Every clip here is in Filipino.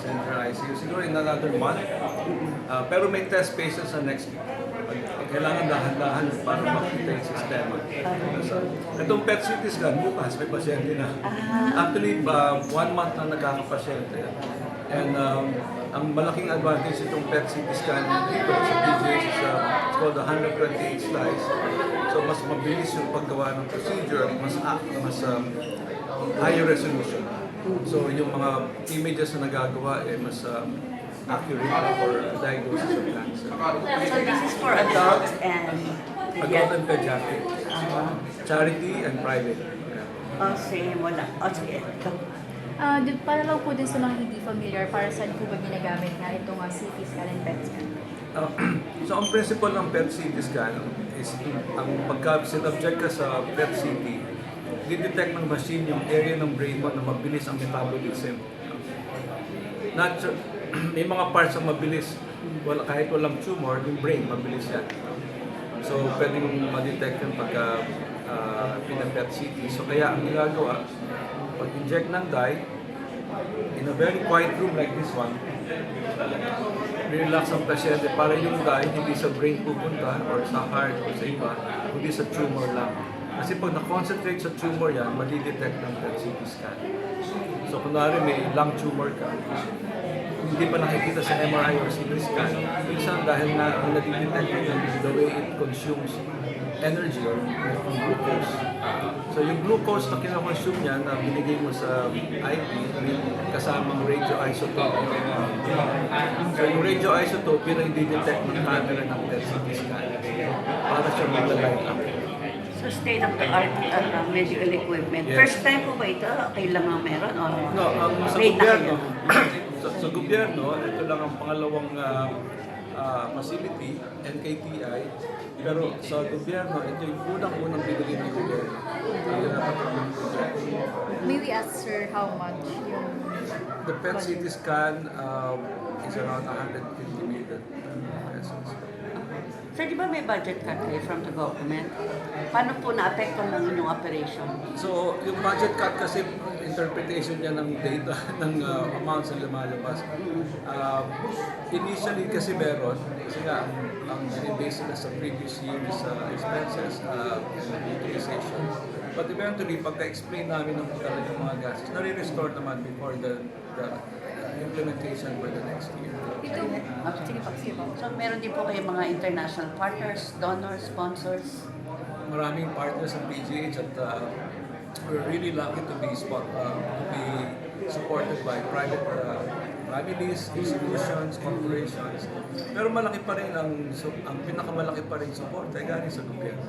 Center ICU, siguro in another month. Pero may test patients sa next week. Kailangan dahan-dahan para makita yung sistema. Itong PET CT scan, bukas may pasyente na. Actually, 1 month na nagkakapasyente. And ang malaking advantage itong PET CT scan dito sa PGH is it's called 128 slice. So mas mabilis yung paggawa ng procedure, mas higher resolution. So yung mga images na nagagawa mas accurate for diagnosis of cancer. So this is for adults and Adult and pediatric. Charity and private. same, wala. Sige. Para lang po din sa mga hindi familiar, para saan po ba ginagamit na itong CT scan and PET scan? So ang principle ng PET CT scan is ang pagka-subject ka sa PET CT, di-detect ng machine yung area ng brain mo na mabilis ang metabolism. May mga parts ang mabilis, kahit walang tumor, yung brain mabilis yan. So pwedeng ma-detect yung pagka pina-PET CT. So kaya ang ginagawa, pag-inject ng dye, in a very quiet room like this one, relax ang pasyente para yung dye hindi sa brain pupunta or sa heart or sa iba, hindi sa tumor lang. Kasi pag na-concentrate sa tumor yan, madidetect ng PET CT scan. So kunwari may lung tumor ka, hindi pa nakikita sa MRI or CT scan, minsan dahil na ang nadidetect yun the way it consumes energy or glucose. So yung glucose na kinakonsume niya na binigay mo sa IP kasamang radioisotope. So yung radioisotope yun ang i-detect ng camera ng PET CT scan para siya mag-light up. So state-of-the-art medical equipment. Yes. First time po ba ito? Kailangan meron? O No, sa wait na gobyerno, kayo? sa gobyerno, ito lang ang pangalawang facility, NKTI. Pero sa gobyerno, ito yung unang-unang binigay ng gobyerno. May we ask sir how much yung The PET CT scan is around 150 million pesos. Sir, di ba may budget cut kayo from the government? Paano po na-apektuhan ng inyong operation? So, yung budget cut kasi interpretation niya ng data, ng amounts na lumalabas. Initially kasi meron, kasi nga, ang base nila sa previous year's expenses and utilization. But eventually, pagka-explain namin ng talagang mga gastos, nare-restore naman before the implementation for the next year. Sige po. So meron din po kayo mga international partners, donors, sponsors? Maraming partners ng PGH at we're really lucky to be supported by private families, institutions, corporations. Pero malaki pa rin ang pinakamalaki pa rin support ay galing sa gobyerno.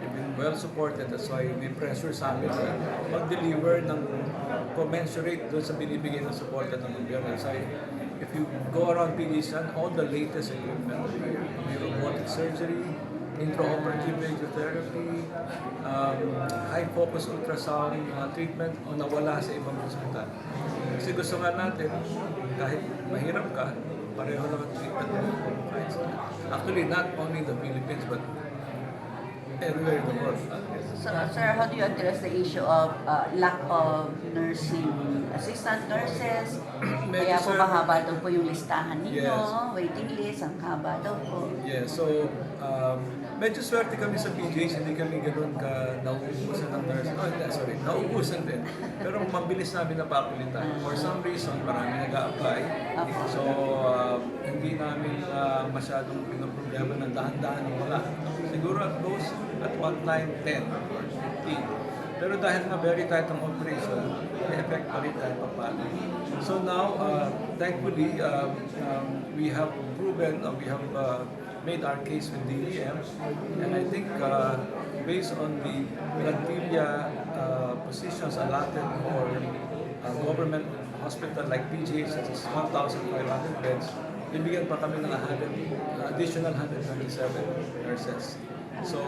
We've been well supported, that's why may pressure sa amin na mag-deliver ng commensurate doon sa binibigay ng support ng gobyerno. So, if you go around PGH, all the latest equipment, may robotic surgery, intraoperative radiotherapy, high-focus ultrasound treatment o nawala sa ibang hospital. Kasi gusto nga natin, kahit mahirap ka, pareho lang ang treatment mo. Actually, not only the Philippines, but everywhere in the world. So, sir, how do you address the issue of lack of nursing assistant nurses? Kaya po sir, mahaba daw po yung listahan ninyo, Yes. waiting list, ang haba daw po. Yeah, so medyo swerte kami sa PGH, hindi kami ganoon ka nauubusan ng nurse. Oh, hindi, sorry, nauubusan din. Pero mabilis namin napakulitan. For some reason, marami nag-a-apply. So, hindi namin masyadong pinoproblema ng dahan-dahan ng wala. Siguro at most, at one time, 10 or 15. Pero dahil nga very tight ang operation, may effect pa rin kahit pa paano. So now, thankfully, we have proven, we have made our case with DEM, and I think based on the plantilla positions allotted for government hospital like PGH, that is 1,500 beds, bibigyan pa kami ng additional 127 nurses. So,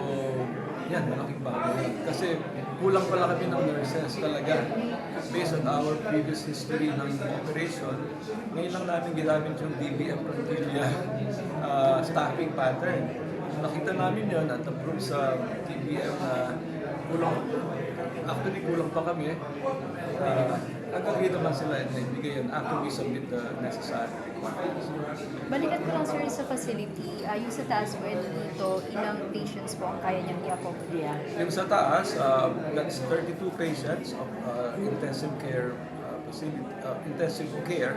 yan, malaking bagay. Kasi kulang pala kami ng nurses talaga. Based on our previous history ng operation, ngayon lang namin ginamit yung DBM plantilla staffing pattern. Nakita namin yon at approve sa DBM na kulang. Actually, kulang pa kami. nag-agree naman sila and nagbigay yan after we submit the necessary requirements. Balikan ko lang sir sa facility, yung sa taas po dito, ilang patients po ang kaya niyang i-accommodate? Yeah. Yung sa taas, that's 32 patients of intensive care facility, intensive care,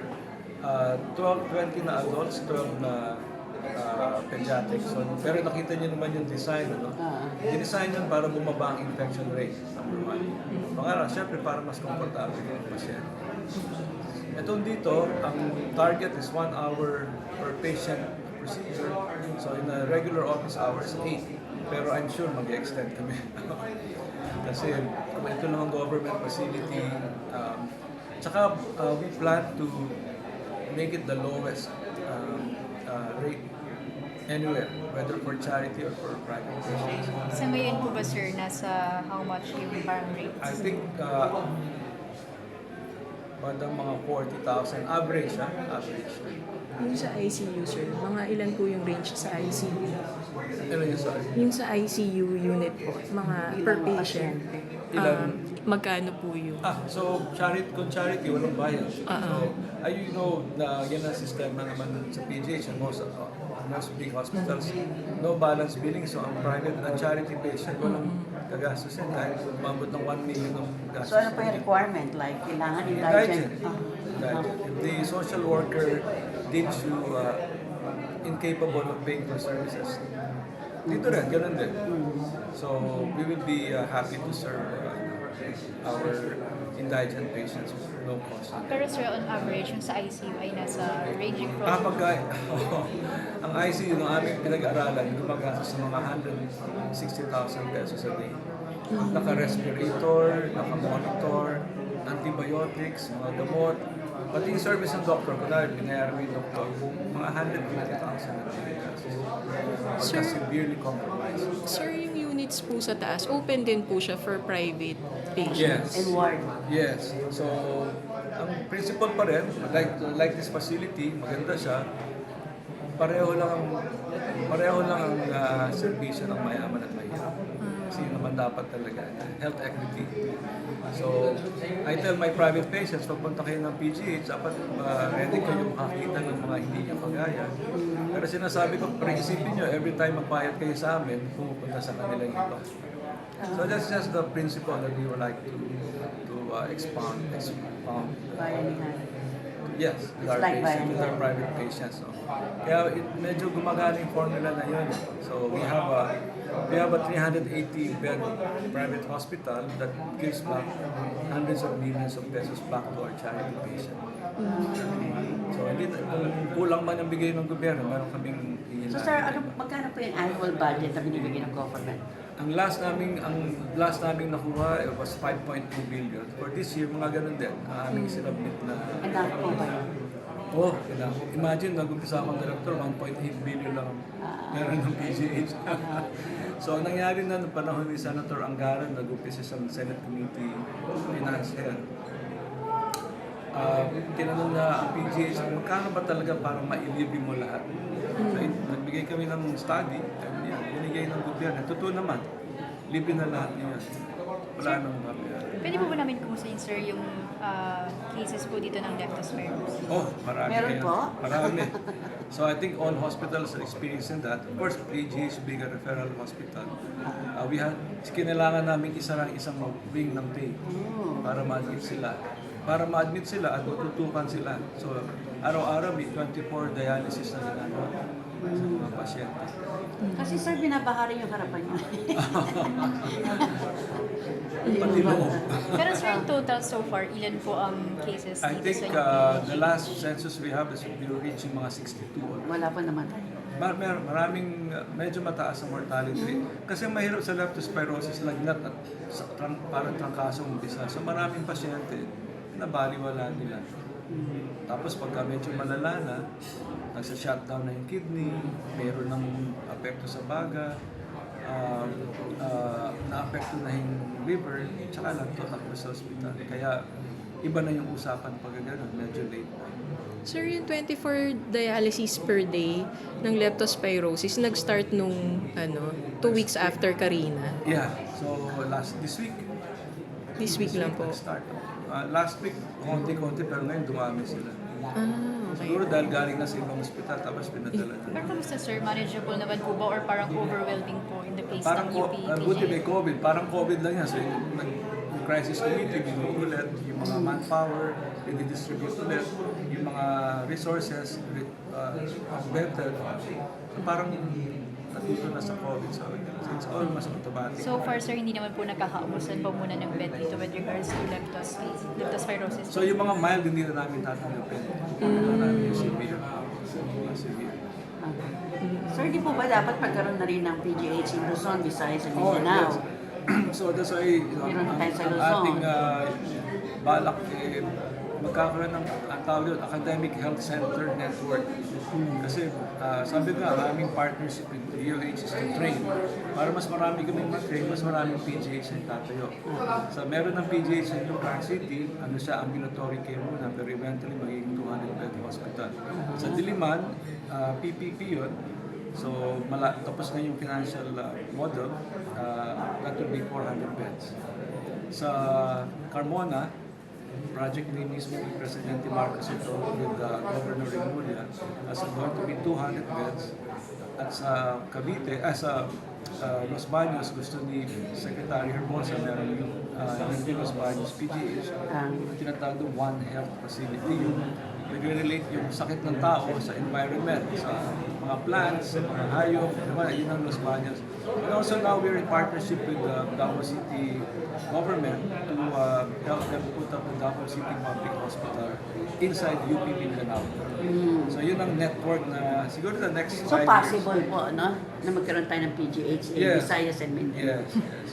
20 na adults, 12 na pediatrics. So, pero nakita niyo naman yung design, ano? Dinesign yun para bumaba ang infection rate, number one. Pangalawa, syempre para mas komportable yung pasyente. Itong dito, ang target is 1 hour per patient procedure. So in a regular office hours, 8. Pero I'm sure mag-extend kami. Kasi kung ito lang ang government facility, tsaka we plan to make it the lowest rate anywhere, whether for charity or for private patients. Sa ngayon po ba sir, nasa how much yung parang rates? I think bandang mga 40,000 average, average. Yung sa ICU, sir, mga ilan po yung range sa ICU? Ano yun, sorry? Yung sa ICU unit po, mga per patient, magkano po yun? So kung charity, walang bayad. So, you know, na yan ang sistema naman sa PGH and most big hospitals, no balance billing. So ang private and charity patient, walang kagastusin kahit umabot ng 1 million ng gastos. So ano po yung requirement? Like, kailangan indigent? Indigent. If the social worker deems you incapable of paying for services, dito rin, ganun din. So we will be happy to serve our indigent patients with no cost. Pero sir, on average, yung sa ICU ay nasa ranging from... Ang ICU ng aming pinag-aralan, gumagastos ng mga 160,000 pesos a day. Naka-respirator, naka-monitor, antibiotics, mga gamot, pati yung service ng doktor, kunwari, binayaran mo yung doktor, mga 150,000 a day. Pagka severely compromised. Sir, yung units po sa taas, open din po siya for private patients? Yes. And ward? Yes. So, ang principle pa rin, like this facility, maganda siya, pareho lang ang serbisyo ng mayaman at mahirap. Kasi yun naman dapat talaga, health equity. So, I tell my private patients, pagpunta kayo ng PGH, dapat ready kayo makakita ng mga hindi nyo kagaya. Pero sinasabi ko, isipin nyo, every time magbayad kayo sa amin, pumupunta sa kanilang iba. So that's just the principle that we would like to expound. Bayanihan. Yes, with our Like patients, with our bayanihan. private patients. No? Kaya medyo gumagana yung formula na yun. So we have a 380 bed private hospital that gives back hundreds of millions of pesos back to our charity patients. So hindi, kung kulang man ang bigay ng gobyerno, meron kaming hihinahin. So sir, magkano po yung annual budget na binibigay ng government? Ang last naming nakuha was 5.2 billion. For this year, mga ganun din. Ang aming sinubmit na... And dami po ba yun? Oh, imagine, nag-umpisa akong director, 1.8 billion lang meron ng PGH. So, ang nangyari na noong panahon ni Senator Anggaran, nag-umpisa sa Senate Committee Finance Head. Tinanong na ang PGH, magkano ba talaga para mailibre mo lahat? So, nagbigay kami ng study, binigay ng gobyerno. Totoo naman, libre na lahat niya. Wala nang mabayaran. Pwede po ba namin kumustahin sir yung cases po dito ng leptospirosis? Oh, marami. Meron yan. po? Marami. So I think all hospitals are experiencing that. Of course, PGH being a referral hospital, kinailangan namin isang wing ng day para ma-admit sila. Para ma-admit sila at matutukan sila. So araw-araw may 24 dialysis na ginagawa sa mga pasyente. Kasi sir, binabahari yung harapan niyo. Pati loob. Pero sir, in total so far, ilan po ang cases I dito think sa the last census we have is we were reaching mga 62. Wala pa naman. Maraming medyo mataas ang mortality rate. Kasi mahirap sa leptospirosis, lagnat at parang trangkasong umpisa. So maraming pasyente na baliwala nila. Tapos pagka medyo malala na, nagsa-shutdown na yung kidney, meron ng apekto sa baga, na-apekto na yung liver, tsaka lang to takbo sa ospital. Kaya iba na yung usapan pag gano'n, medyo late na. Sir, yung 24 dialysis per day ng leptospirosis, nag-start nung 2 weeks after Karina. Yeah, so this week. This week lang po. Nag-start. Last week, konti-konti, pero ngayon dumami sila. Okay. Siguro dahil galing na sa ibang ospital, tapos pinadala Pero nila. kamusta sir, manageable naman po ba or parang overwhelming po in the case Parang, ng UP? buti may COVID, parang COVID lang yan. So yung crisis committee, binuulit, yung mga manpower, i-distribute ulit, yung mga resources, augmented. So parang natuto na sa COVID. So it's almost automatic. So far sir, hindi naman po nakakaubusan pa muna ng bed dito with regards to leptospirosis. So yung mga mild, hindi na namin tatanggapin. Hindi na namin yung severe. Mga severe. Sir, di po ba dapat pagkaroon na rin ng PGH in Luzon, Visayas, and Oh, Mindanao? yes. So that's why Meron ang, tayo sa ang Luzon. ating balak magkakaroon ng ang tawag yun, Academic Health Center Network. Kasi sabi nga, aming partnership with DOH is to train. Para mas marami kaming matrain, mas maraming PGH na tatayo. So meron ng PGH sa Lucas City, ano siya, ambulatory care muna, pero eventually magiging 200-bed hospital. Sa Diliman, PPP yun. So, tapos na yung financial model, that will be 400 beds. Sa Carmona, project ni mismo ni Presidente Marcos ito with Governor Remulla as going to be 200 beds. At sa Cavite, sa Los Baños, gusto ni Secretary Herbosa, meron yung Los Baños PGH, yung tinatawag na One Health Facility, yung nag-relate yung sakit ng tao sa environment, sa mga plants, sa mga hayop, diba? Yun ang Los Baños. And also now we're in partnership with the Davao City government to help them put up the Davao City Public Hospital inside UP Mindanao. So yun ang network na siguro the next 5 So years. possible po, no? Na magkaroon tayo ng PGH in Yes. Visayas and Mindanao. Yes, yes.